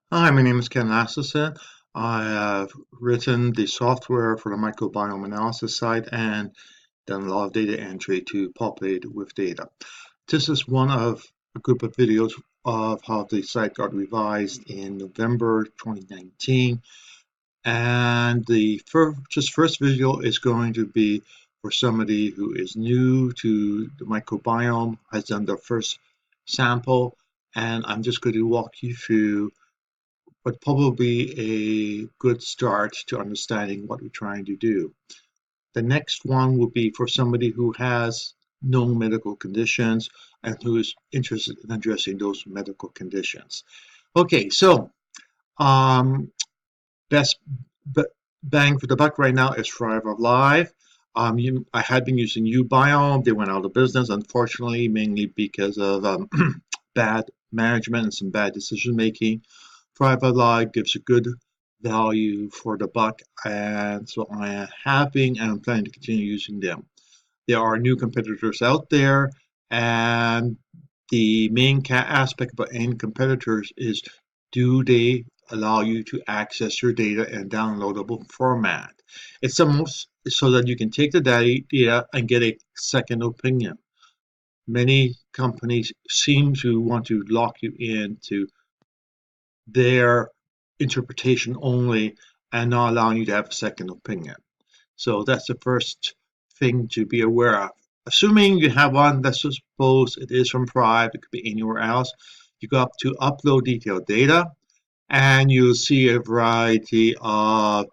Hi, my name is Ken Lasseson. I have written the software for the microbiome analysis site and done a lot of data entry to populate it with data. This is one of a group of videos of how the site got revised in November 2019. And the first video is going to be for somebody who is new to the microbiome, has done their first sample, and I'm just going to walk you through but probably a good start to understanding what we're trying to do. The next one will be for somebody who has known medical conditions and who is interested in addressing those medical conditions. Okay, so um, best bang for the buck right now is Thrive Live. I had been using uBiome. They went out of business, unfortunately, mainly because of bad management and some bad decision making. Private Live gives a good value for the buck, and so I am having and I'm planning to continue using them. There are new competitors out there, and the main aspect about any competitors is, do they allow you to access your data in downloadable format? It's almost so that you can take the data and get a second opinion. Many companies seem to want to lock you into their interpretation only and not allowing you to have a second opinion. So that's the first thing to be aware of. Assuming you have one, let's suppose it is from Thrive, it could be anywhere else. You go up to upload detailed data and you'll see a variety of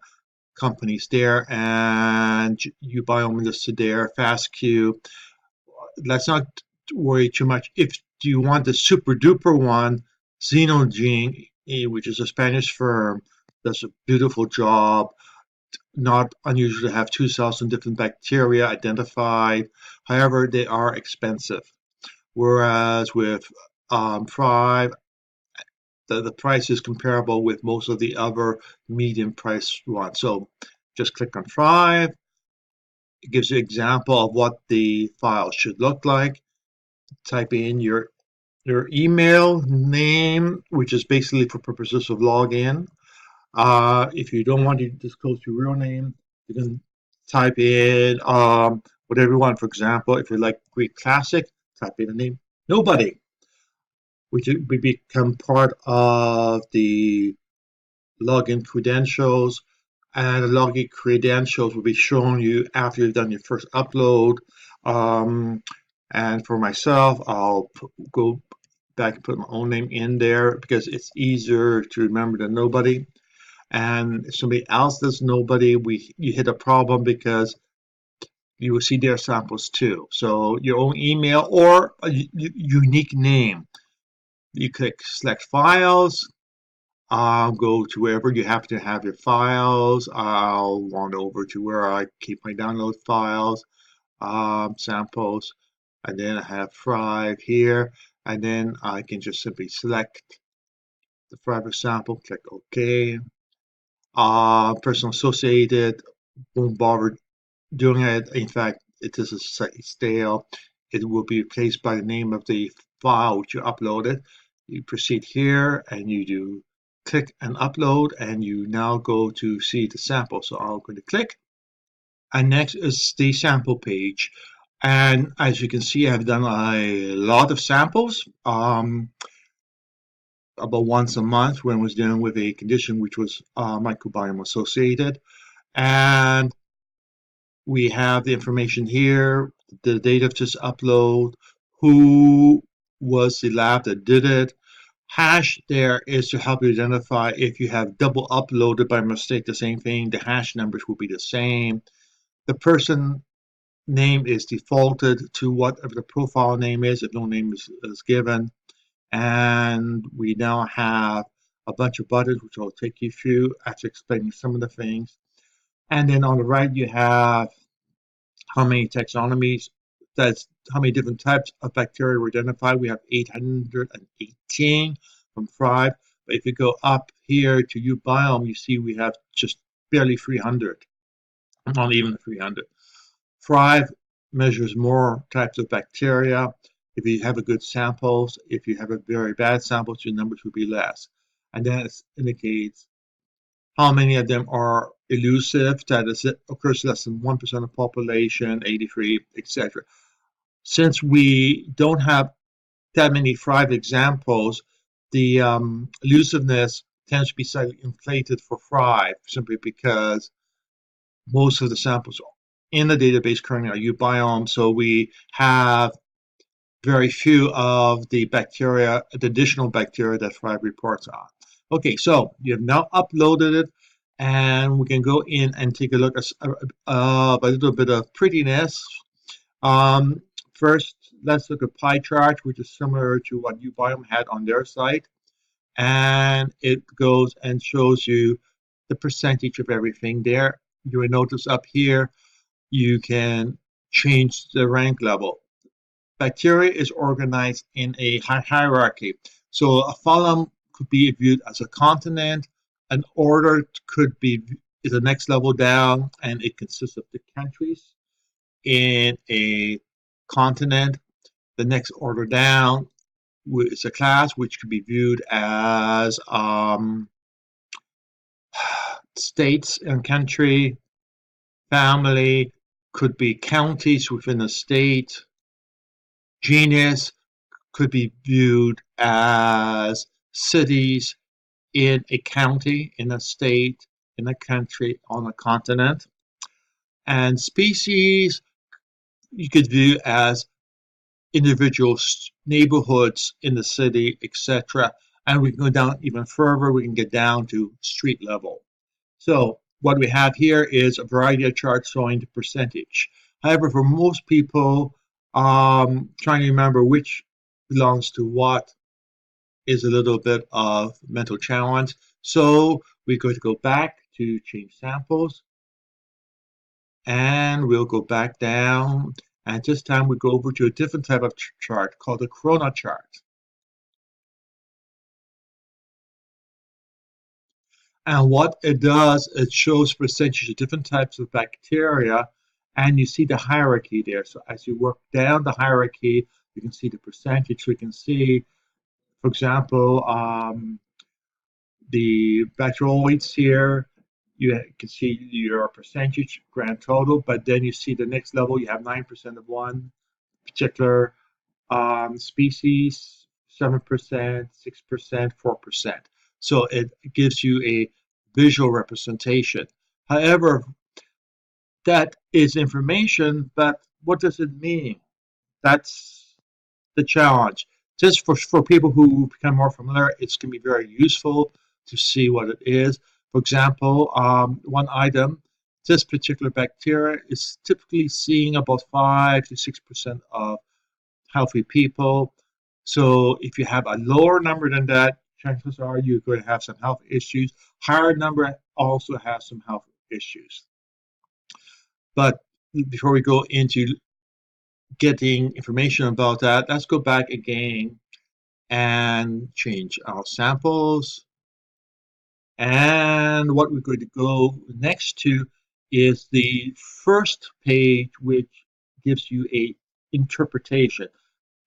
companies there, and uBiome listed there, FastQ. Let's not worry too much. If you want the super duper one, Xenogene, which is a Spanish firm, does a beautiful job. Not unusual to have 2,000 different bacteria identified. However, they are expensive. Whereas with Thrive, the price is comparable with most of the other medium price ones. So just click on Thrive. It gives you an example of what the file should look like. Type in your email name, which is basically for purposes of login. If you don't want to disclose your real name, you can type in whatever you want. For example, if you like Greek Classic, type in the name Nobody, which would become part of the login credentials. And the login credentials will be shown you after you've done your first upload. Um, and for myself, I'll go back and put my own name in there because it's easier to remember than Nobody. And if somebody else does Nobody, you hit a problem because you will see their samples too. So your own email or a unique name. You click select files. Go to wherever you happen to have your files. I'll wander over to where I keep my download files, samples, and then I have Thrive here. And then I can just simply select the Thrive sample, click OK. Personal associated, won't bother doing it. In fact, it is slightly stale. It will be replaced by the name of the file which you uploaded. You proceed here and you do click and upload, and you now go to see the sample. So I'm going to click, and next is the sample page. And as you can see, I've done a lot of samples. About once a month when I was dealing with a condition which was microbiome associated. And we have the information here, the date of this upload, who was the lab that did it. Hash there is to help you identify if you have double uploaded by mistake the same thing, the hash numbers will be the same. The person name is defaulted to whatever the profile name is if no name is given. And we now have a bunch of buttons which I'll take you through after explaining some of the things. And then on the right you have how many taxonomies, that's how many different types of bacteria were identified. We have 818 from Thrive. But if you go up here to uBiome, you see we have just barely 300, not even 300. Thrive measures more types of bacteria. If you have a good samples, if you have a very bad samples, your numbers will be less. and then it indicates how many of them are elusive, that is, it occurs less than 1% of population, 83, etc. Since we don't have that many thrive examples, the elusiveness tends to be slightly inflated for thrive, simply because most of the samples in the database currently are ubiome, so we have very few of the bacteria, the additional bacteria that thrive reports on. Okay, so you have now uploaded it, and we can go in and take a look at a little bit of prettiness. Um, First, let's look at pie chart, which is similar to what uBiome had on their site. And it goes and shows you the percentage of everything there. You will notice up here, you can change the rank level. Bacteria is organized in a hierarchy. So a phylum could be viewed as a continent. An order could be is the next level down, and it consists of the countries in a continent. The next order down is a class, which could be viewed as states and country. Family could be counties within a state. Genus could be viewed as cities in a county, in a state, in a country, on a continent. And species you could view as individual neighborhoods in the city, etc. And we can go down even further, we can get down to street level. So what we have here is a variety of charts showing the percentage. However, for most people, trying to remember which belongs to what is a little bit of mental challenge. So we're going to go back to change samples, and we'll go back down, and this time we go over to a different type of chart called the corona chart. And what it does, it shows percentage of different types of bacteria, and you see the hierarchy there. So as you work down the hierarchy, you can see the percentage. So you can see, for example, the bacteroids here. You can see your percentage grand total, but then you see the next level, you have 9% of one particular species, 7%, 6%, 4%. So it gives you a visual representation. However, that is information, but what does it mean? That's the challenge. Just for people who become more familiar, it's going to be very useful to see what it is. For example, one item, this particular bacteria is typically seeing about 5 to 6% of healthy people. So if you have a lower number than that, chances are you're going to have some health issues. Higher number also has some health issues. But before we go into getting information about that, let's go back again and change our samples. And what we're going to go next to is the first page, which gives you a interpretation.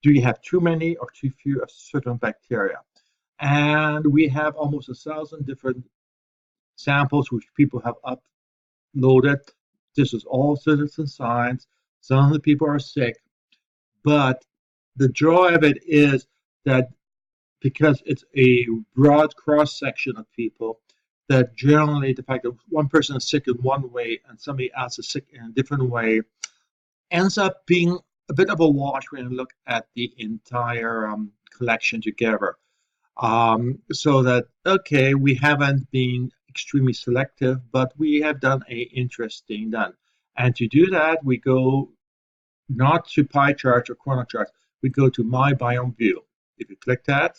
Do you have too many or too few of certain bacteria? And we have almost 1,000 different samples which people have uploaded. This is all citizen science. Some of the people are sick, but the joy of it is that because it's a broad cross section of people, that generally the fact that one person is sick in one way and somebody else is sick in a different way ends up being a bit of a wash when you look at the entire collection together. So that, okay, we haven't been extremely selective, but we have done a interesting done. And to do that, we go not to pie charts or corner charts, we go to My Biome View. If you click that,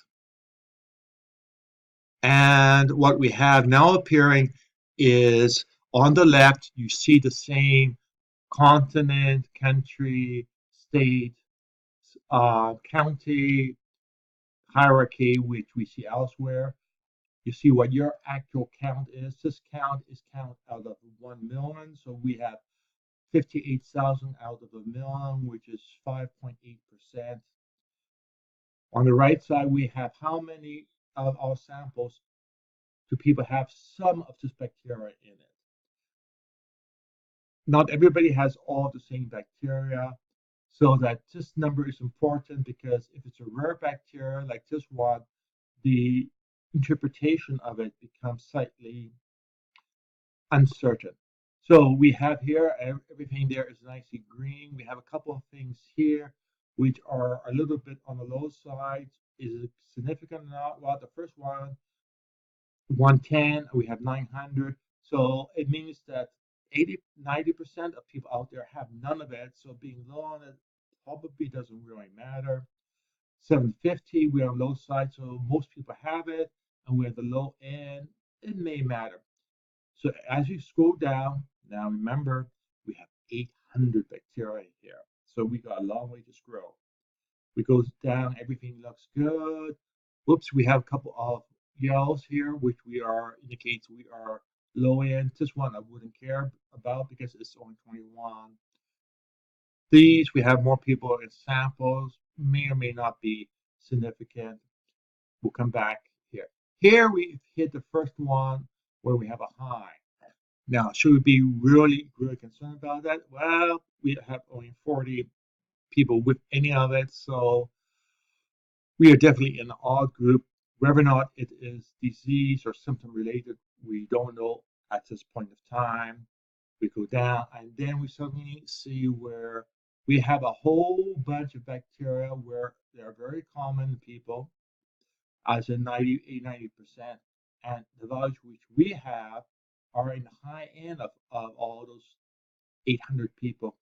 and what we have now appearing is on the left, you see the same continent, country, state, county hierarchy, which we see elsewhere. You see what your actual count is. This count is count out of 1 million. So we have 58,000 out of a million, which is 5.8%. On the right side, we have how many of our samples do people have some of this bacteria in it. Not everybody has all the same bacteria, so that this number is important because if it's a rare bacteria like this one, the interpretation of it becomes slightly uncertain. So we have here, everything there is nicely green. We have a couple of things here which are a little bit on the low side. Is it significant or not? Well, the first one, 110, we have 900. So it means that 90% of people out there have none of it. So being low on it probably doesn't really matter. 750, we're on low side, so most people have it, and we're at the low end. It may matter. So as you scroll down, now remember, we have 800 bacteria here. So we got a long way to scroll. We go down, everything looks good. Whoops, we have a couple of yellows here, which indicates we are low end. This one I wouldn't care about because it's only 21. These, we have more people in samples, may or may not be significant. We'll come back here. Here we hit the first one where we have a high. Now, should we be really, really concerned about that? Well, we have only 40 people with any of it, so we are definitely in the odd group. Whether or not it is disease or symptom related, we don't know at this point of time. We go down, and then we suddenly see where we have a whole bunch of bacteria where they're very common in people, as in 90%. And the values which we have are in the high end of all those 800 people.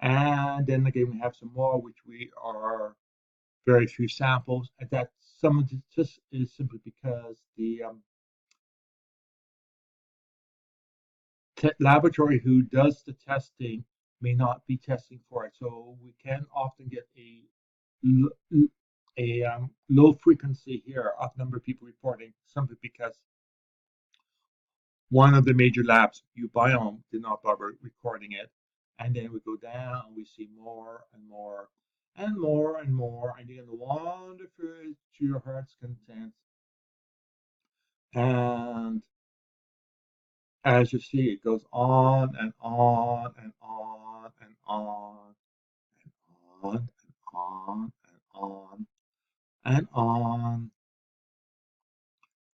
And then again, we have some more which we are very few samples. And that some of this is simply because the laboratory who does the testing may not be testing for it. So we can often get a low frequency here of number of people reporting simply because one of the major labs, Ubiome, did not bother recording it. And then we go down and we see more and more and more and more. And you can wander through to your heart's content. And as you see, it goes on and on and on and on and on and on and on and on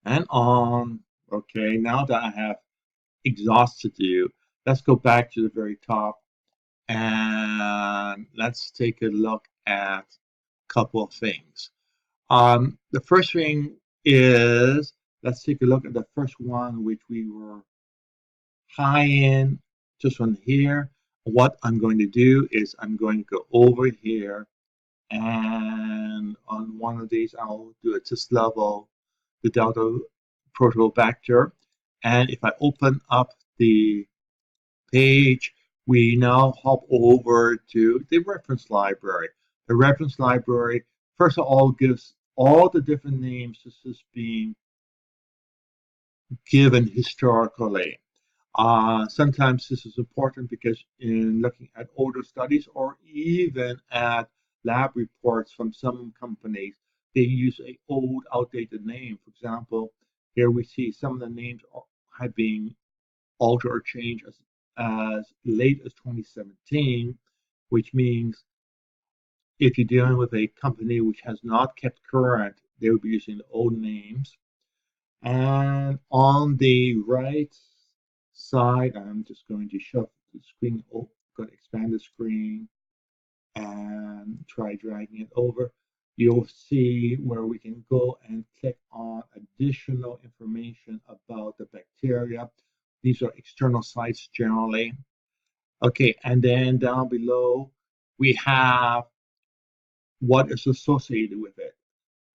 and on. Okay, now that I have exhausted you, let's go back to the very top and let's take a look at a couple of things. The first thing is, let's take a look at the first one, which we were high in, just one here. What I'm going to do is I'm going to go over here, and on one of these I'll do at this level the Delta Protobacter. And if I open up the page, we now hop over to the reference library. The reference library, first of all, gives all the different names this is being given historically. Sometimes this is important because in looking at older studies or even at lab reports from some companies, they use an old, outdated name. For example, here we see some of the names have been altered or changed as late as 2017, which means if you're dealing with a company which has not kept current, they will be using the old names. And on the right side, I'm just going to shuffle the screen. Oh, going to expand the screen and try dragging it over. You'll see where we can go and click on additional information about the bacteria. These are external sites generally. Okay, and then down below, we have what is associated with it.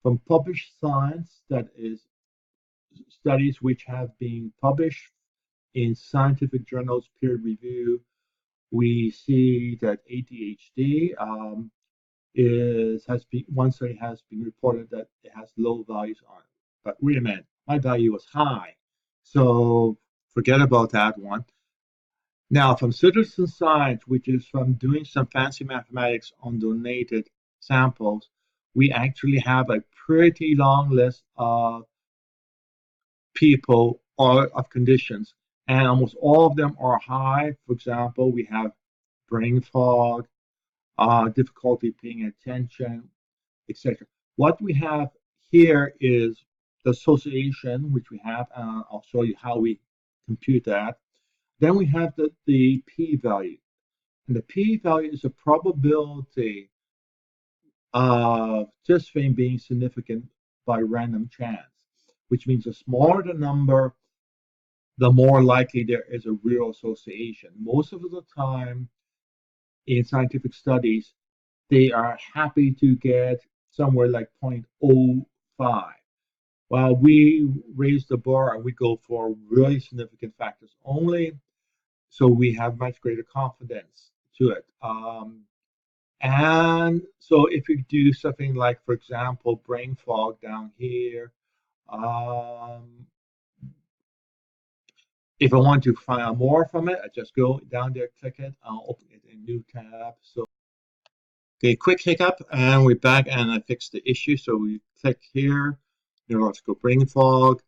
From published science, that is studies which have been published in scientific journals, peer review, we see that ADHD one study has been reported that it has low values on it. But wait a minute, my value was high, so forget about that one. Now, from citizen science, which is from doing some fancy mathematics on donated samples, we actually have a pretty long list of people or of conditions, and almost all of them are high. For example, we have brain fog, difficulty paying attention, etc. What we have here is the association, which we have. I'll show you how we compute that. Then we have the p-value. And the p-value is a probability of this thing being significant by random chance, which means the smaller the number, the more likely there is a real association. Most of the time in scientific studies, they are happy to get somewhere like 0.05. While we raise the bar and we go for really significant factors only, so we have much greater confidence to it. And so if you do something like, for example, brain fog down here, if I want to find out more from it, I just go down there, click it, I'll open it in a new tab. So, okay, quick hiccup, and we're back, and I fixed the issue. So we click here, let's go brain fog,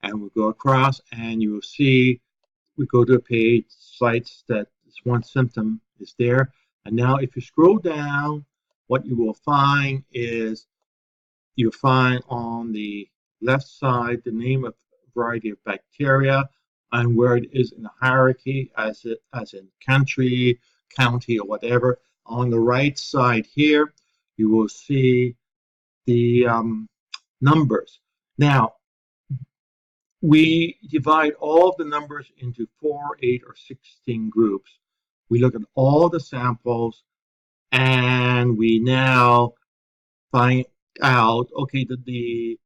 and we'll go across, and you will see we go to a page, cites that this one symptom is there. And now if you scroll down, what you will find is you'll find on the left side the name of a variety of bacteria and where it is in the hierarchy, as in country, county, or whatever. On the right side here, you will see the numbers. Now, we divide all of the numbers into 4, 8, or 16 groups. We look at all the samples, and we now find out, okay, the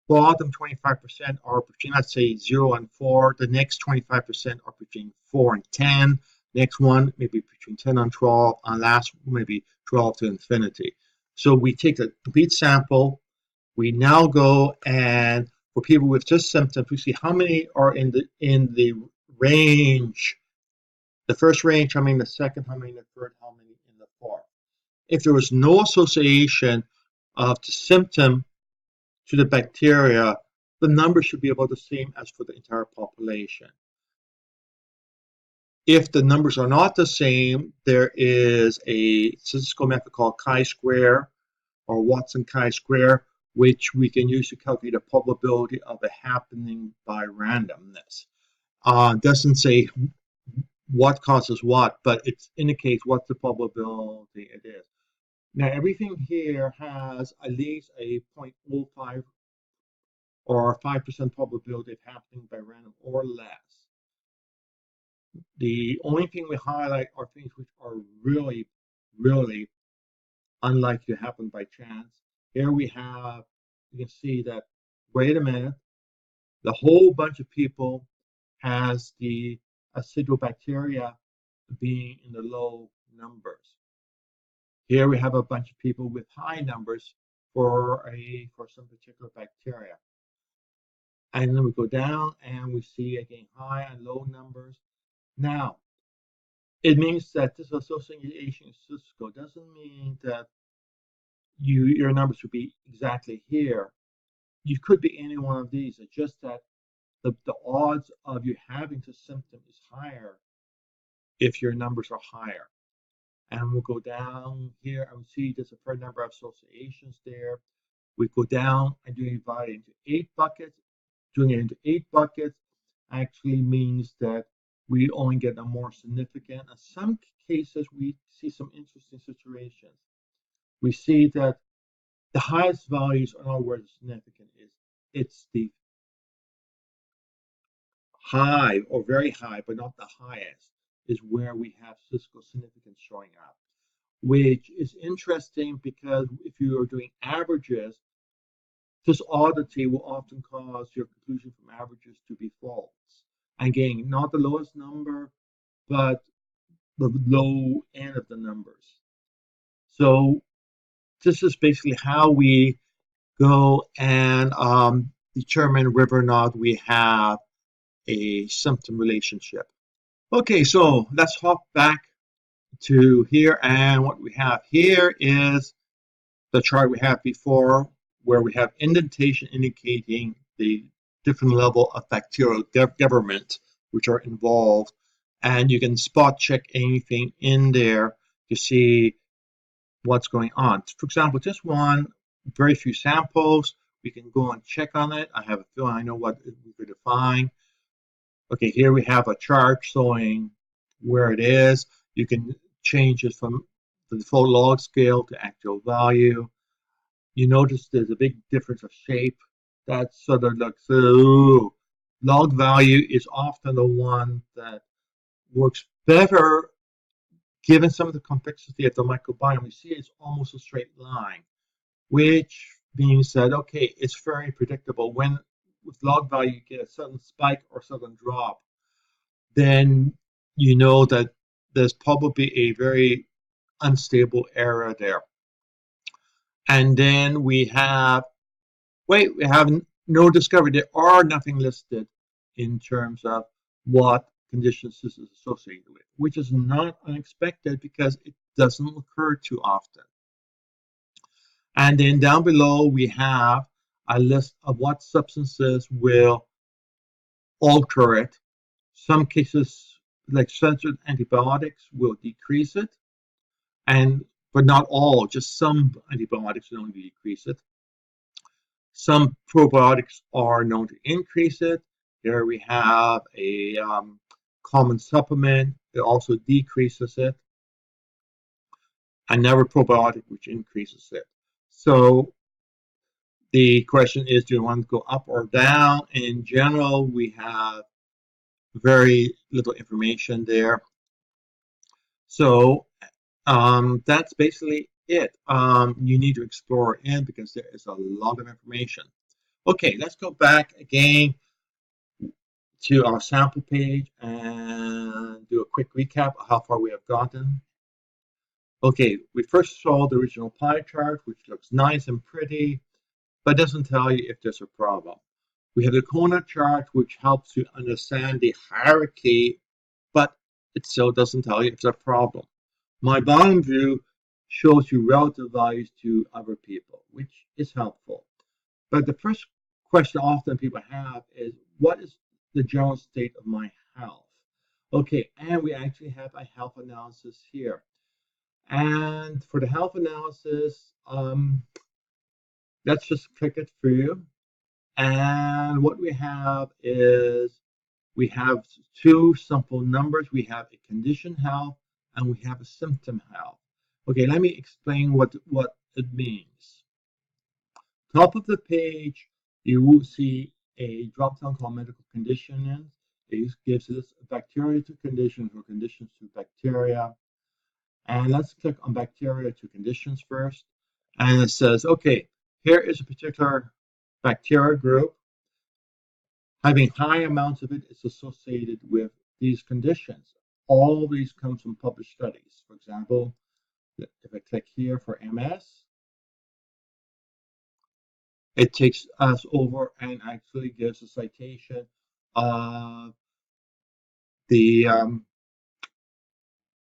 bottom 25% are between, let's say, 0 and 4. The next 25% are between 4 and 10. Next one, maybe between 10 and 12. And last, maybe 12 to infinity. So we take a complete sample. We now go, and for people with just symptoms, we see how many are in the range. The first range, how many in the second, how many in the third, how many in the fourth. If there was no association of the symptom to the bacteria, the number should be about the same as for the entire population. If the numbers are not the same, there is a statistical method called chi-square or Watson chi-square, which we can use to calculate the probability of it happening by randomness. Doesn't say what causes what, but it indicates what the probability it is. Now, everything here has at least a 0.05 or 5% probability of happening by random or less. The only thing we highlight are things which are really, really unlikely to happen by chance. Here we have, you can see that, wait a minute, the whole bunch of people has the acidobacteria being in the low numbers. Here we have a bunch of people with high numbers for some particular bacteria. And then we go down and we see again high and low numbers. Now, it means that this association is statistical. Doesn't mean that your numbers would be exactly here. You could be any one of these. It's just that the odds of you having the symptom is higher if your numbers are higher. And we'll go down here and see there's a fair number of associations there. We go down and divide it into 8 buckets. Doing it into 8 buckets actually means that we only get a more significant. In some cases, we see some interesting situations. We see that the highest values are not where the significant is. It's the high or very high, but not the highest, is where we have statistical significance showing up, which is interesting because if you are doing averages, this oddity will often cause your conclusion from averages to be false. Again, not the lowest number, but the low end of the numbers. So this is basically how we go and determine whether or not we have a symptom relationship. Okay, so let's hop back to here, and what we have here is the chart we had before, where we have indentation indicating the different level of bacterial government which are involved, and you can spot check anything in there to see what's going on. For example, just one, very few samples. We can go and check on it. I have a feeling I know what we could define. Okay, here we have a chart showing where it is. You can change it from the default log scale to actual value. You notice there's a big difference of shape. That sort of looks, ooh, log value is often the one that works better given some of the complexity of the microbiome. You see it's almost a straight line, which means that, okay, it's very predictable. When with log value you get a sudden spike or sudden drop, then you know that there's probably a very unstable area there. And then we have, wait, we have no discovery. There are nothing listed in terms of what conditions this is associated with, which is not unexpected because it doesn't occur too often. And then down below, we have a list of what substances will alter it. Some cases, like censored antibiotics, will decrease it, but not all, just some antibiotics will only decrease it. Some probiotics are known to increase it. Here we have a common supplement that also decreases it. Another probiotic which increases it. So the question is, do you want to go up or down? In general, we have very little information there. So that's basically it. You need to explore in because there is a lot of information. Okay, let's go back again to our sample page and do a quick recap of how far we have gotten. Okay, we first saw the original pie chart, which looks nice and pretty, but doesn't tell you if there's a problem. We have the corner chart, which helps you understand the hierarchy, but it still doesn't tell you if there's a problem. My bottom view shows you relative values to other people, which is helpful. But the first question often people have is, what is the general state of my health? Okay, and we actually have a health analysis here. And for the health analysis, let's just click it through. And what we have is we have two simple numbers. We have a condition health and we have a symptom health. Okay, let me explain what it means. Top of the page, you will see a drop-down called medical conditions. It gives us bacteria to conditions or conditions to bacteria. And let's click on bacteria to conditions first. And it says, okay, here is a particular bacteria group. Having high amounts of it is associated with these conditions. All of these come from published studies. For example, if I click here for MS, it takes us over and actually gives a citation of the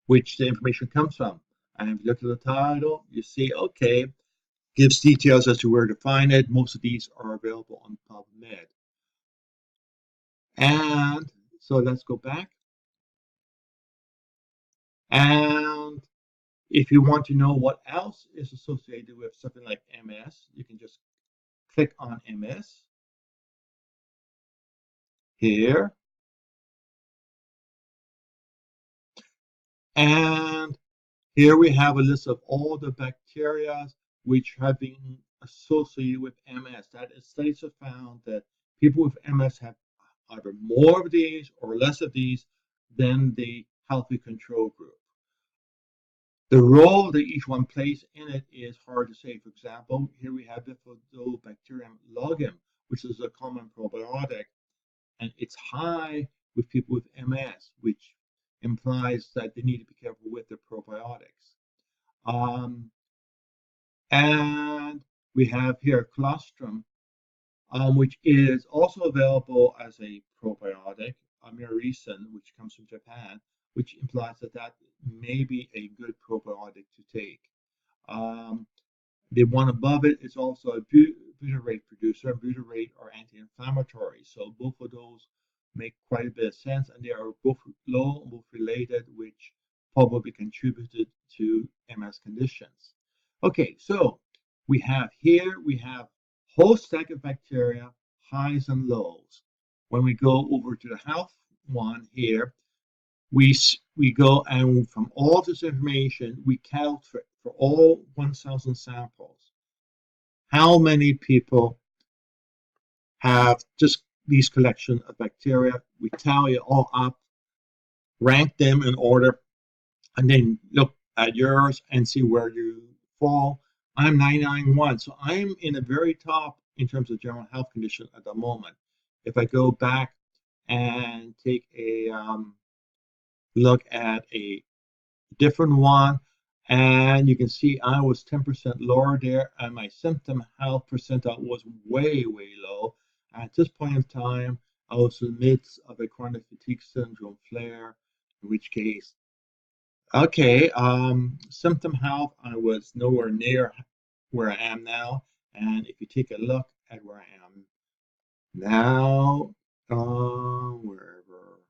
which the information comes from. And if you look at the title, you see, okay, gives details as to where to find it. Most of these are available on PubMed. And so let's go back. And if you want to know what else is associated with something like MS, you can just click on MS here. And here we have a list of all the bacteria which have been associated with MS. That is, studies have found that people with MS have either more of these or less of these than the healthy control group. The role that each one plays in it is hard to say. For example, here we have Bifidobacterium logum, which is a common probiotic, and it's high with people with MS, which implies that they need to be careful with their probiotics. And we have here colostrum, which is also available as a probiotic, miricin, which comes from Japan, which implies that that may be a good probiotic to take. The one above it is also a butyrate producer, butyrate or anti-inflammatory. So both of those make quite a bit of sense, and they are both low, both related, which probably contributed to MS conditions. Okay, so we have whole stack of bacteria, highs and lows. When we go over to the health one here, we go and from all this information, we count for all 1,000 samples, how many people have just these collection of bacteria. We tally it all up, rank them in order, and then look at yours and see where you fall. I'm 991, so I'm in the very top in terms of general health condition at the moment. If I go back and take a look at a different one, and you can see I was 10% lower there, and my symptom health percentile was way, way low. At this point in time, I was in the midst of a chronic fatigue syndrome flare, in which case, okay, symptom health, I was nowhere near where I am now. And if you take a look at where I am now, wherever,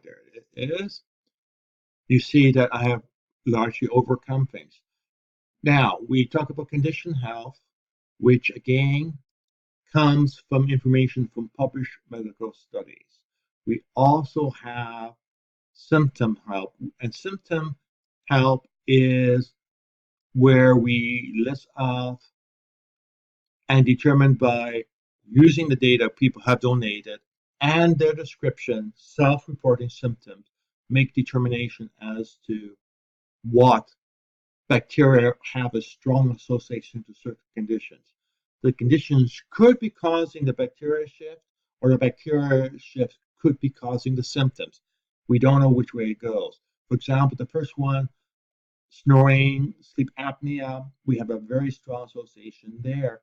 there it is, you see that I have largely overcome things. Now, we talk about condition health, which again comes from information from published medical studies. We also have symptom health, and symptom health is where we list off and determine by using the data people have donated and their description, self-reporting symptoms, make determination as to what bacteria have a strong association to certain conditions. The conditions could be causing the bacteria shift, or the bacteria shift could be causing the symptoms. We don't know which way it goes. For example, the first one, snoring, sleep apnea, we have a very strong association there.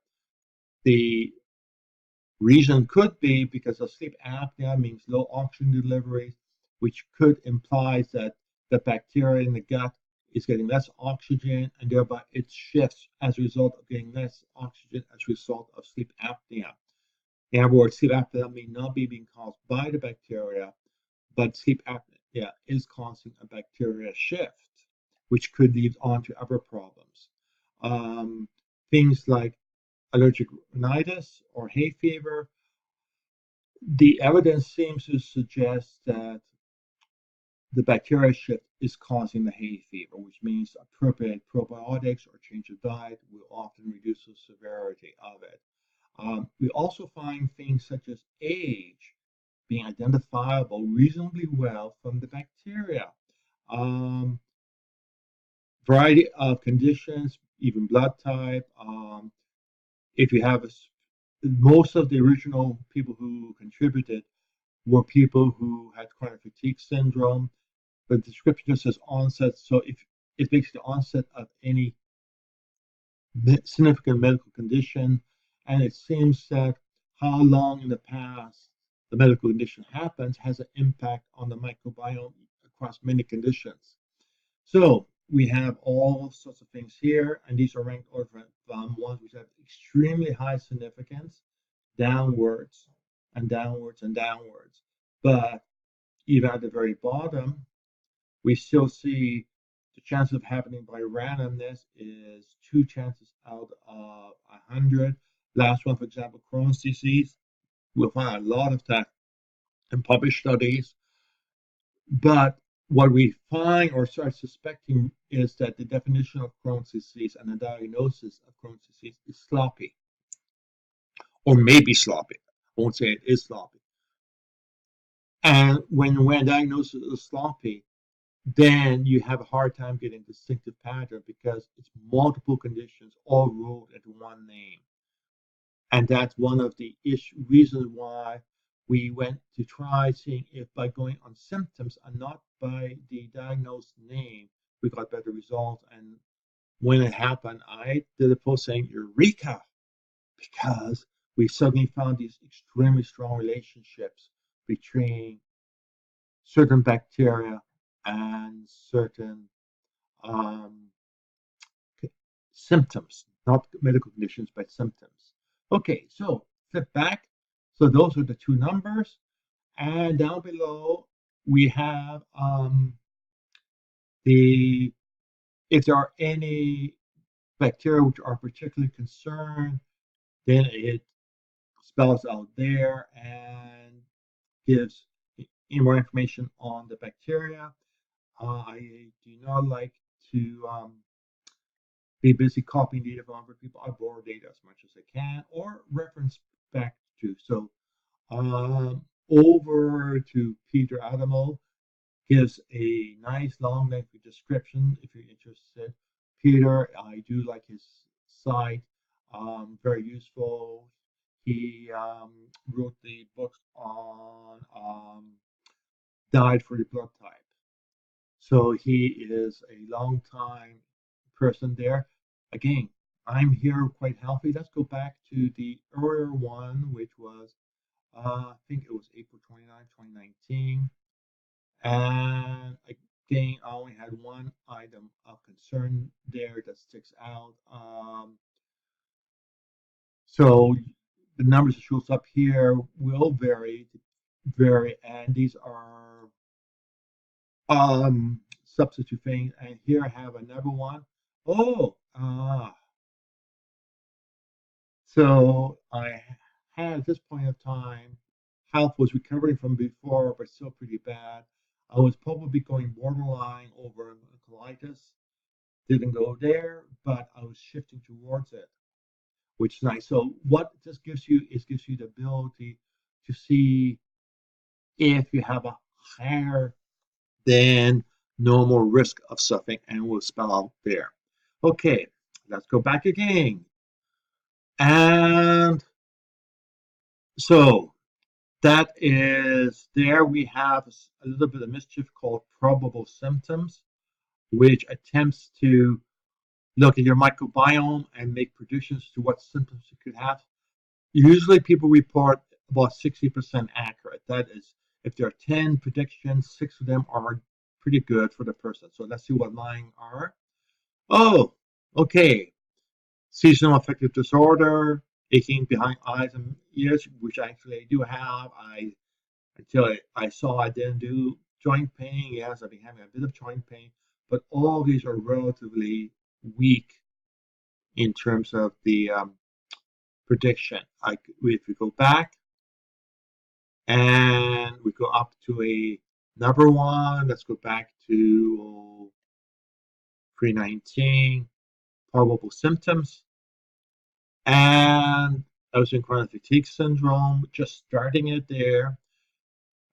The reason could be because of sleep apnea means low oxygen delivery, which could imply that the bacteria in the gut is getting less oxygen, and thereby it shifts as a result of getting less oxygen as a result of sleep apnea. In other words, sleep apnea may not be being caused by the bacteria, but sleep apnea is causing a bacteria shift, which could lead on to other problems. Things like allergic rhinitis or hay fever, the evidence seems to suggest that the bacteria shift is causing the hay fever, which means appropriate probiotics or change of diet will often reduce the severity of it. We also find things such as age being identifiable reasonably well from the bacteria. Variety of conditions, even blood type. If you have most of the original people who contributed were people who had chronic fatigue syndrome. The description just says onset, so if it makes the onset of any significant medical condition, and it seems that how long in the past the medical condition happens has an impact on the microbiome across many conditions. So we have all sorts of things here, and these are ranked order from ones which have extremely high significance, downwards and downwards and downwards. But even at the very bottom, we still see the chance of happening by randomness is 2 chances out of 100. Last one, for example, Crohn's disease. We'll find a lot of that in published studies. But what we find or start suspecting is that the definition of Crohn's disease and the diagnosis of Crohn's disease is sloppy, or maybe sloppy. I won't say it is sloppy. And when diagnosis is sloppy, then you have a hard time getting a distinctive pattern because it's multiple conditions all rolled into one name. And that's one of the reasons why we went to try seeing if by going on symptoms and not by the diagnosed name, we got better results. And when it happened, I did a post saying, Eureka! Because we suddenly found these extremely strong relationships between certain bacteria and certain symptoms not medical conditions, but symptoms. Okay, so flip back. So those are the two numbers. And down below, we have the if there are any bacteria which are particularly concerned, then it spells out there and gives more information on the bacteria. I do not like to be busy copying data from other people. I borrow data as much as I can or reference back to. So over to Peter Adamo gives a nice long lengthy description if you're interested. Peter, I do like his site, very useful. He wrote the book on diet for the blood type. So he is a long time person there. Again, I'm here quite healthy. Let's go back to the earlier one, which was, I think it was April 29, 2019. And again, I only had one item of concern there that sticks out. So the numbers that shows up here will vary, and these are substitute things. And here I have another one. Oh, so I had at this point of time, health was recovering from before, but still pretty bad. I was probably going borderline over colitis. Didn't go there, but I was shifting towards it, which is nice. So what this gives you is gives you the ability to see if you have a higher than normal risk of suffering, and will spell out there. Okay, let's go back again. And so that is there we have a little bit of mischief called probable symptoms, which attempts to look at your microbiome and make predictions to what symptoms you could have. Usually people report about 60% accurate. That is, if there are 10 predictions, 6 of them are pretty good for the person. So let's see what mine are. Oh, okay. Seasonal affective disorder, aching behind eyes and ears, which actually I do have. Until I saw I didn't do joint pain. Yes, I've been having a bit of joint pain, but all these are relatively weak in terms of the prediction. If we go back and we go up to a number one, let's go back to 319, probable symptoms. And I was in chronic fatigue syndrome, just starting it there.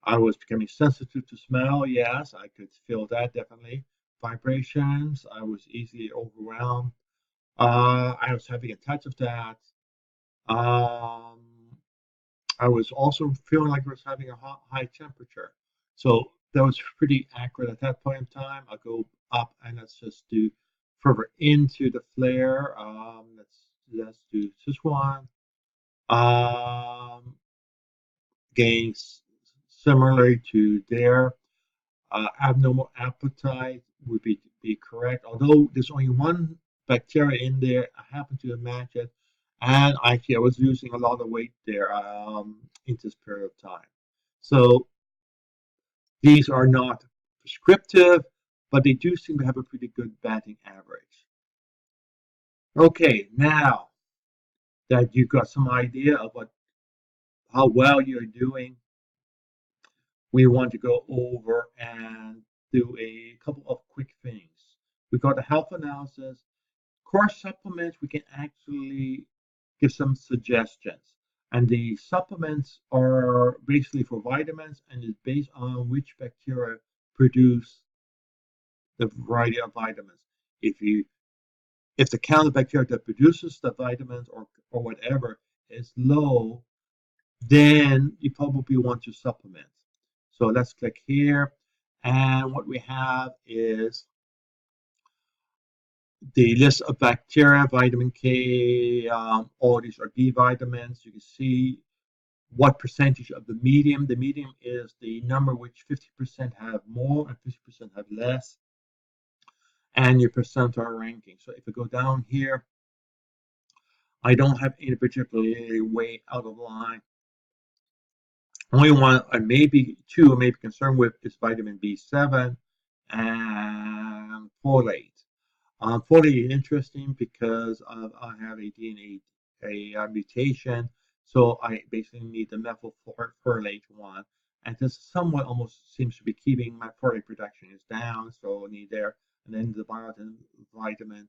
I was becoming sensitive to smell. Yes, I could feel that definitely. Vibrations, I was easily overwhelmed. I was having a touch of that. Um, I was also feeling like I was having a high temperature. So that was pretty accurate at that point in time. I'll go up and let's just do further into the flare. Let's do this one. Um, Again, similarly to there, abnormal appetite would be correct. Although there's only one bacteria in there, I happen to match it, and actually I was losing a lot of weight there in this period of time. So these are not prescriptive, but they do seem to have a pretty good batting average. Okay, now that you've got some idea of how well you're doing, we want to go over and do a couple of quick things. We got a health analysis. Core supplements, we can actually give some suggestions. And the supplements are basically for vitamins and is based on which bacteria produce the variety of vitamins. If you if the count of bacteria that produces the vitamins or whatever is low, then you probably want to supplement. So let's click here. And what we have is the list of bacteria, vitamin K, all these are B vitamins. You can see what percentage of the medium. The medium is the number which 50% have more and 50% have less, and your percentile ranking. So if we go down here, I don't have any particularly way out of line. Only one I may be two I may be concerned with is vitamin B7 and folate. Folate is interesting because I have a DNA mutation, so I basically need the methylfolate one, and this somewhat almost seems to be keeping my folate production is down, so I need there, and then the vitamin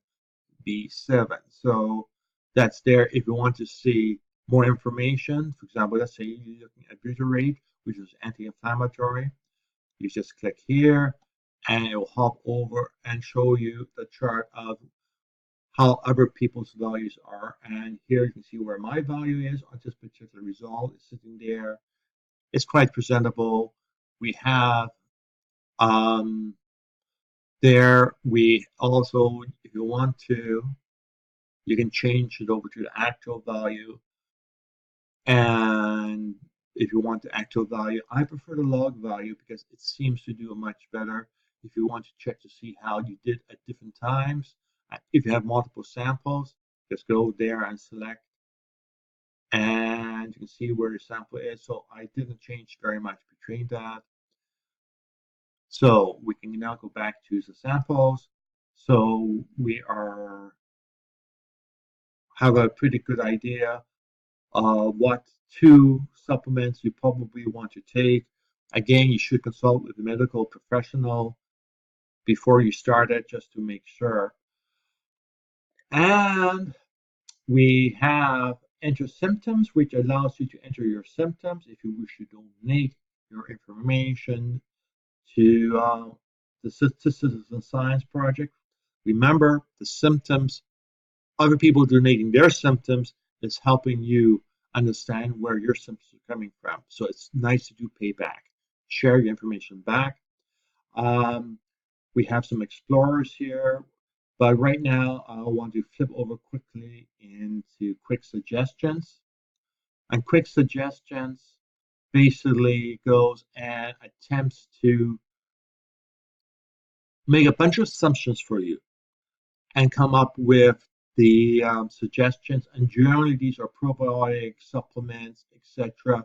B7. So that's there if you want to see more information. For example, let's say you're looking at butyrate, which is anti-inflammatory. You just click here and it will hop over and show you the chart of how other people's values are. And here you can see where my value is on this particular result. It's sitting there. It's quite presentable. We have um, there, we also, if you want to, you can change it over to the actual value. And if you want the actual value, I prefer the log value because it seems to do much better. If you want to check to see how you did at different times, if you have multiple samples, just go there and select, and you can see where your sample is. So I didn't change very much between that. So we can now go back to the samples. So we have a pretty good idea what two supplements you probably want to take. Again, you should consult with a medical professional before you start it just to make sure. And we have enter symptoms, which allows you to enter your symptoms if you wish to donate your information to the Citizen Science Project. Remember, the symptoms, other people donating their symptoms is helping you understand where your symptoms are coming from. So it's nice to do payback. Share your information back. Um, we have some explorers here, but right now I want to flip over quickly into quick suggestions. And quick suggestions basically goes and attempts to make a bunch of assumptions for you and come up with the suggestions. And generally, these are probiotic supplements, etc.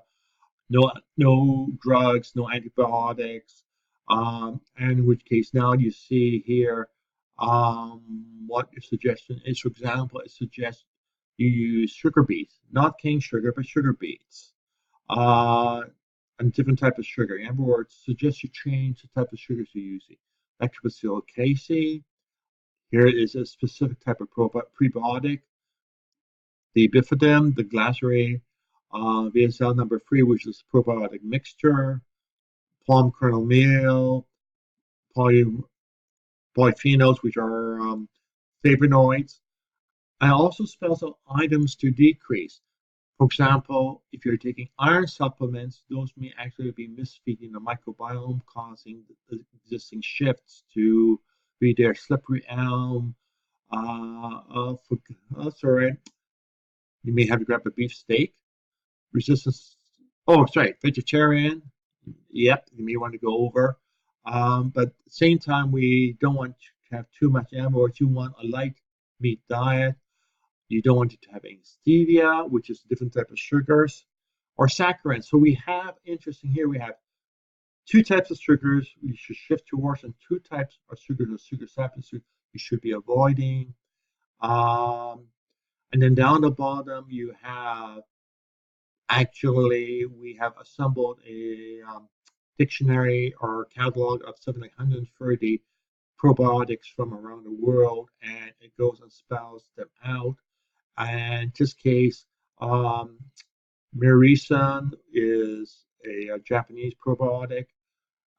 No drugs, no antibiotics. And in which case, now you see here what your suggestion is. For example, it suggests you use sugar beets, not cane sugar, but sugar beets. Uh, and different type of sugar. In other words, suggests you change the type of sugars you're using. Lactobacillus casei, here is a specific type of prebiotic, the bifidum, the glycerate, VSL number 3, which is probiotic mixture, palm kernel meal, poly, polyphenols, which are flavonoids, and also spells out items to decrease. For example, if you're taking iron supplements, those may actually be misfeeding the microbiome, causing the existing shifts to be there slippery elm. Sorry, you may have to grab a beef steak. Resistance. Oh, sorry, vegetarian. Yep, you may want to go over. But at the same time, we don't want to have too much animal. You want a light meat diet. You don't want it to have any stevia, which is a different type of sugars, or saccharin. So we have, interesting here, we have two types of sugars we should shift towards, and two types of sugars or sugar substances you should be avoiding. Um, and then down the bottom, you have actually, we have assembled a dictionary or catalog of something like 130 probiotics from around the world, and it goes and spells them out. And in this case, Mirisan is a Japanese probiotic.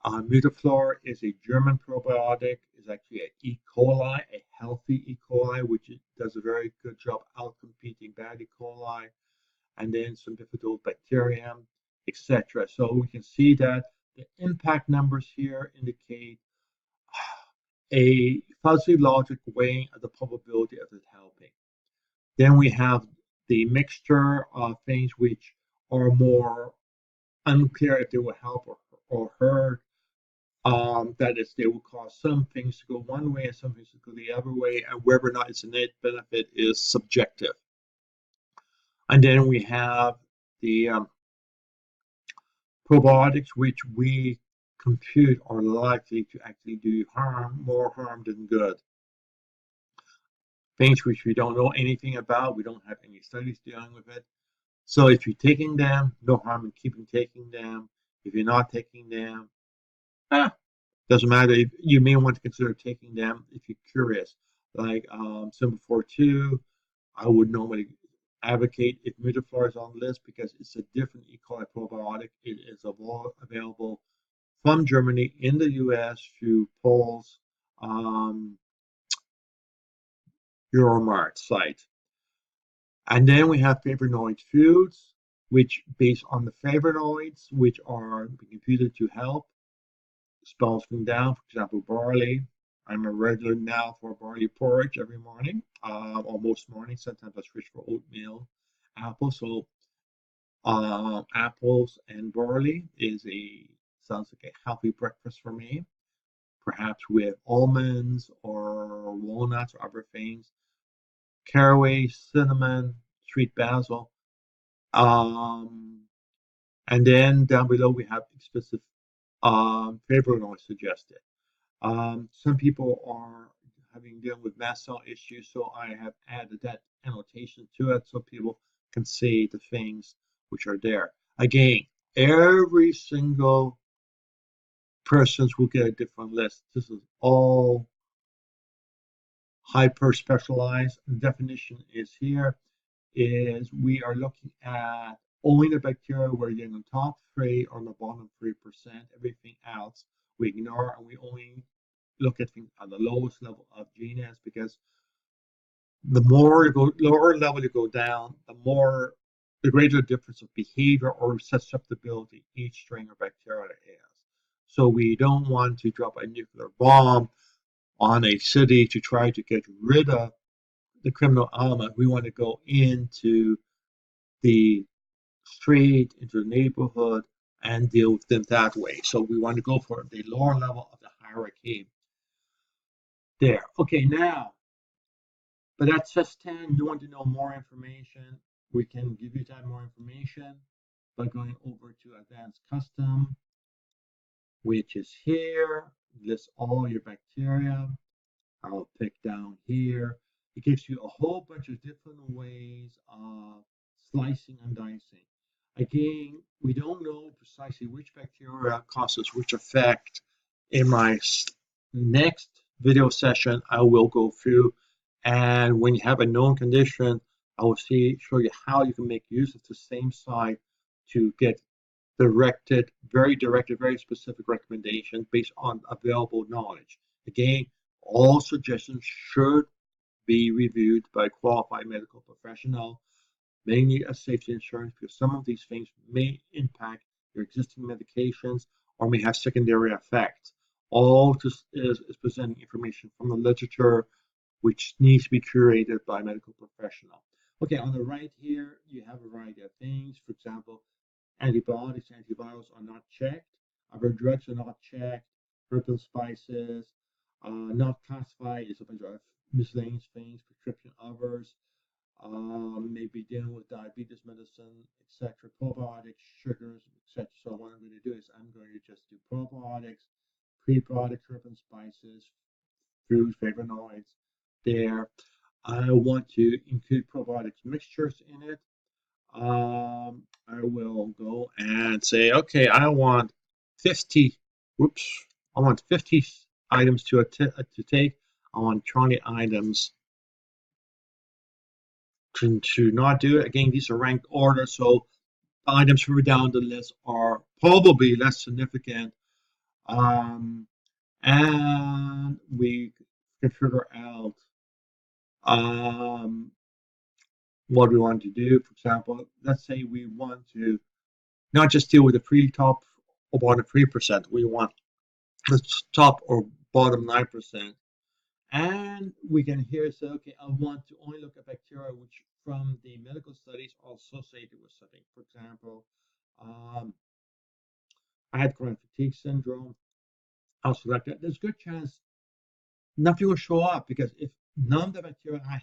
Mutaflor is a German probiotic. Is actually an E. coli, a healthy E. coli, which does a very good job out competing bad E. coli, and then some bifidobacterium, etc. So we can see that the impact numbers here indicate a fuzzy logic weighing of the probability of it helping. Then we have the mixture of things which are more unclear if they will help or hurt. That is, they will cause some things to go one way and some things to go the other way, and whether or not it's a net benefit is subjective. And then we have the probiotics, which we compute are likely to actually do more harm than good. Things which we don't know anything about, we don't have any studies dealing with it. So if you're taking them, no harm in keeping taking them. If you're not taking them, doesn't matter. If you may want to consider taking them if you're curious. Like Simple 4-2, I would normally advocate if Midoflora is on the list because it's a different E. coli probiotic. It is available from Germany in the US through Paul's um, Euromart site. And then we have flavonoid foods, which based on the flavonoids, which are computed to help spells things down. For example, barley. I'm a regular now for barley porridge every morning, or most mornings. Sometimes I switch for oatmeal, apples. So apples and barley sounds like a healthy breakfast for me. Perhaps with almonds or walnuts or other things. Caraway, cinnamon, sweet basil. Um, and then down below we have explicit flavonoids suggested. Some people are having dealing with mast cell issues, so I have added that annotation to it so people can see the things which are there. Again, every single persons will get a different list. This is all hyper specialized. The definition is here is we are looking at only the bacteria we're getting the top 3 or the bottom 3%. Everything else we ignore, and we only look at things at the lowest level of genus because the more you go lower level you go down, the greater difference of behavior or susceptibility each strain of bacteria has. So we don't want to drop a nuclear bomb on a city to try to get rid of the criminal element. We want to go into the street, into the neighborhood, and deal with them that way. So we want to go for the lower level of the hierarchy there. Okay, now, but that's just 10. You want to know more information, we can give you that more information by going over to Advanced Custom, which is here. Lists all your bacteria. I'll pick down here. It gives you a whole bunch of different ways of slicing and dicing. Again, we don't know precisely which bacteria causes which effect. In my next video session, I will go through, and when you have a known condition, I will show you how you can make use of the same site to get very specific recommendations based on available knowledge. Again, all suggestions should be reviewed by a qualified medical professional, mainly a safety insurance, because some of these things may impact your existing medications or may have secondary effects. All this is presenting information from the literature, which needs to be curated by a medical professional. Okay, on the right here, you have a variety of things. For example, antibiotics, antivirals are not checked. Other drugs are not checked. Herbs and spices, not classified as a bunch of miscellaneous things, prescription others, maybe dealing with diabetes medicine, etc., probiotics, sugars, etc. So what I'm going to do is I'm going to just do probiotics, prebiotics, herbs and spices, foods, flavonoids there. I want to include probiotics mixtures in it. I will go and say, okay, I want 50, whoops, I want 50 items to take. I want 20 items to not do it. Again, these are ranked order, so the items further down the list are probably less significant. And we can figure out what we want to do. For example, let's say we want to not just deal with the top or bottom 3%. We want the top or bottom 9%. And we can here say, okay, I want to only look at bacteria which from the medical studies are associated with something. For example, I had chronic fatigue syndrome. I'll select that. There's a good chance nothing will show up because if none of the bacteria I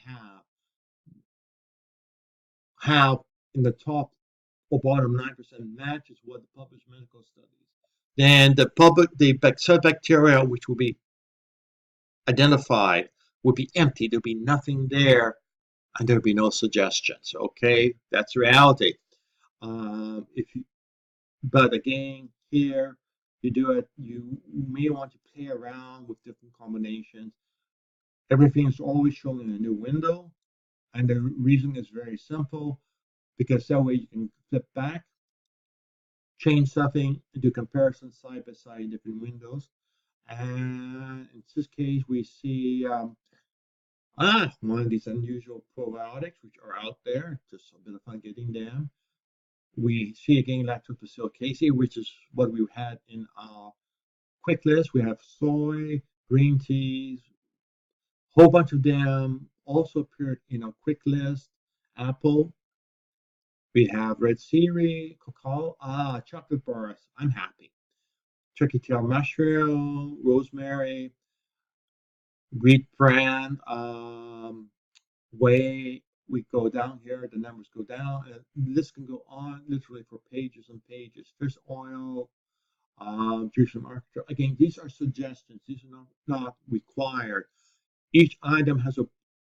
have in the top or bottom 9% matches what the published medical studies, then the bacteria which will be identified would be empty. There'll be nothing there, and there'll be no suggestions. Okay, that's reality. If you, but again, here you do it. You may want to play around with different combinations. Everything is always shown in a new window, and the reason is very simple because that way you can flip back, change something, and do comparisons side by side in different windows. And in this case, we see one of these unusual probiotics which are out there. Just a bit of fun getting them. We see again Lactobacillus casei, which is what we had in our quick list. We have soy, green teas, a whole bunch of them also appeared in our quick list. Apple. We have red celery, cacao, chocolate bars. I'm happy. Turkey tail mushroom, rosemary, wheat bran, whey. We go down here, the numbers go down, and this can go on literally for pages and pages. Fish oil, juice from artichoke. Again, these are suggestions. These are not required. Each item has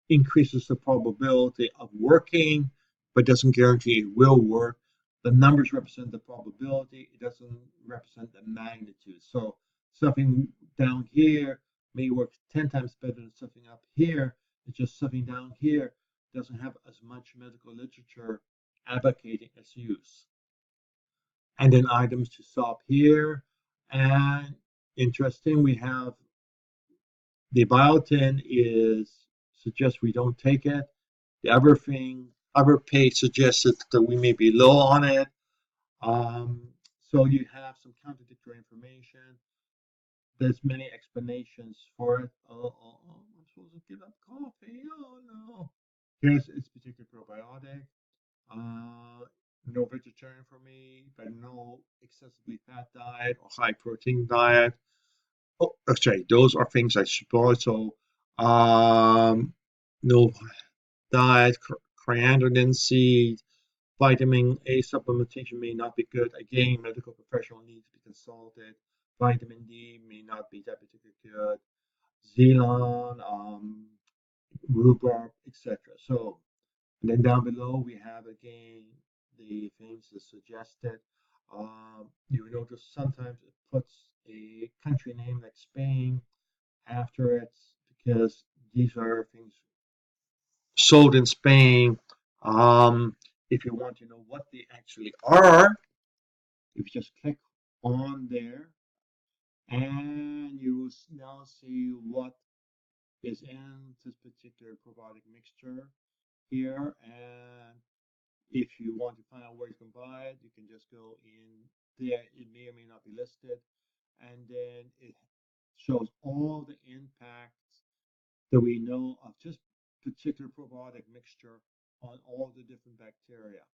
increases the probability of working, but doesn't guarantee it will work. The numbers represent the probability. It doesn't represent the magnitude. So something down here may work 10 times better than something up here. It's just something down here doesn't have as much medical literature advocating its use. And then items to stop here. And interesting, we have the biotin suggests we don't take it. The other page suggested that we may be low on it. So you have some contradictory information. There's many explanations for it. I'm supposed to give up coffee. Oh no. Here's its particular probiotic. No vegetarian for me, but no excessively fat diet or high protein diet. Oh, okay, those are things I suppose. So, no diet, coriander seed, vitamin A supplementation may not be good. Again, medical professional needs to be consulted. Vitamin D may not be that particularly good. Xenon, rhubarb, etc. So, and then down below we have again the things that suggested. You notice sometimes it puts a country name like Spain after it because these are things sold in Spain. If you want to know what they actually are, if you just click on there and you will now see what is in this particular probiotic mixture here. And if you want to find out where you can buy it, you can just go in there. It may or may not be listed. And then it shows all the impacts that we know of just particular probiotic mixture on all the different bacteria.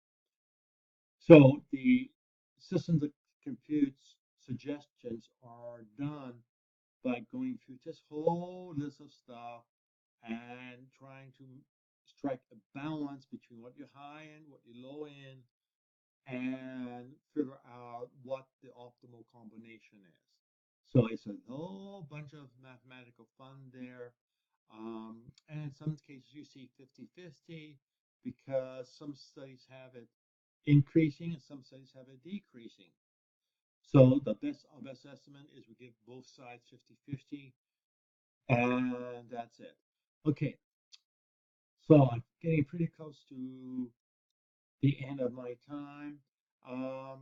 So the system that computes suggestions are done by going through this whole list of stuff and trying to strike a balance between what you're high in, what you're low in, and figure out what the optimal combination is. So it's a whole bunch of mathematical fun there. And in some cases you see 50-50 because some studies have it increasing and some studies have it decreasing. So the best estimate is we give both sides 50-50 and that's it. Okay, so I'm getting pretty close to the end of my time. I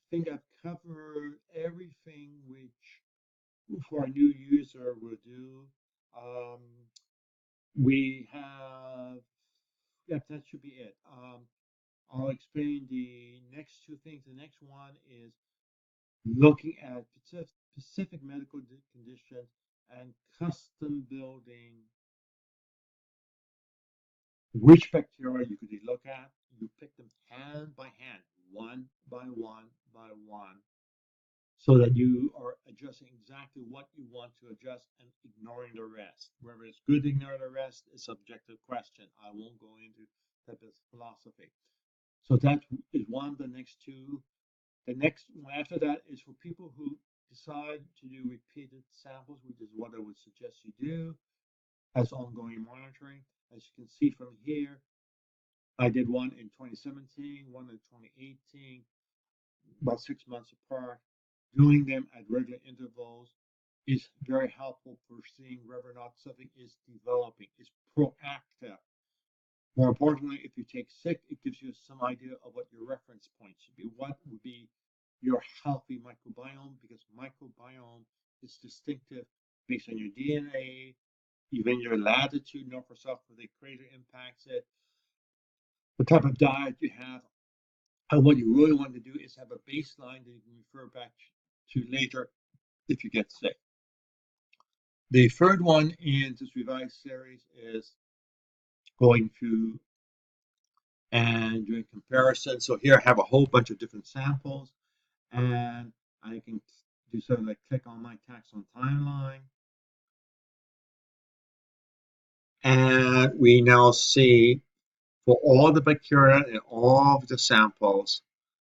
think I've covered everything which for a new user will do. Um, we have, yeah, that should be it. I'll explain the next two things. The next one is looking at specific medical conditions and custom building which bacteria you could look at. You pick them hand by hand, one by one by one, so that you are adjusting exactly what you want to adjust and ignoring the rest. Whether it's good to ignore the rest is a subjective question. I won't go into that philosophy. So that is one. The next two. The next one after that is for people who decide to do repeated samples, which is what I would suggest you do as ongoing monitoring. As you can see from here, I did one in 2017, one in 2018, about 6 months apart. Doing them at regular intervals is very helpful for seeing whether or not something is developing, is proactive. More importantly, if you take sick, it gives you some idea of what your reference point should be. What would be your healthy microbiome? Because microbiome is distinctive based on your DNA, even your latitude, north or south, where the equator impacts it, the type of diet you have. And what you really want to do is have a baseline that you can refer back to later if you get sick. The third one in this revised series is going through and doing comparison. So here I have a whole bunch of different samples, and I can do something like click on my taxon timeline. And we now see for all the bacteria in all of the samples,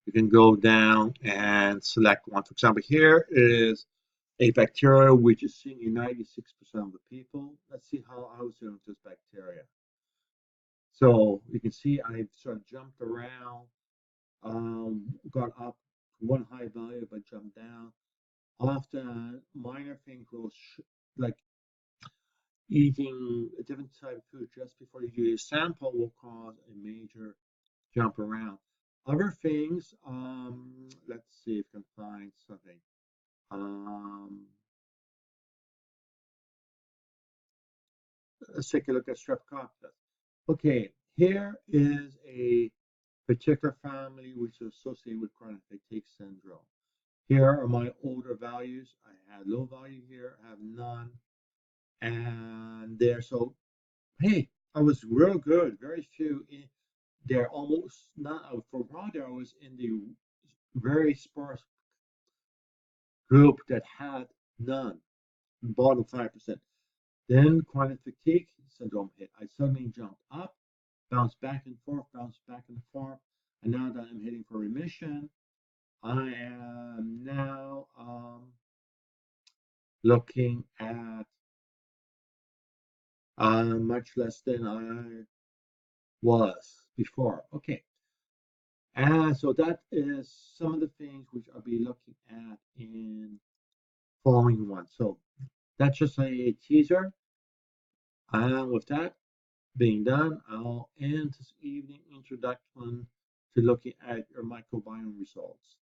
you can go down and select one. For example, here is a bacteria which is seen in 96% of the people. Let's see how I was doing with this bacteria. So you can see I sort of jumped around, got up to one high value, but jumped down. Often minor things will like eating a different type of food just before you do a sample will cause a major jump around. Other things, let's see if I can find something. Um, let's take a look at Streptococcus. Okay, here is a particular family which is associated with chronic fatigue syndrome. Here are my older values. I had low value here, I have none, and there. So, hey, I was real good. Very few. They're almost not. For a while there, I was in the very sparse group that had none, bottom 5%. Then chronic fatigue syndrome hit. I suddenly jumped up, bounced back and forth, bounced back and forth, and now that I'm heading for remission, I am now looking at much less than I was before. Okay, and so that is some of the things which I'll be looking at in following one. So that's just a teaser. And with that being done, I'll end this evening introduction to looking at your microbiome results.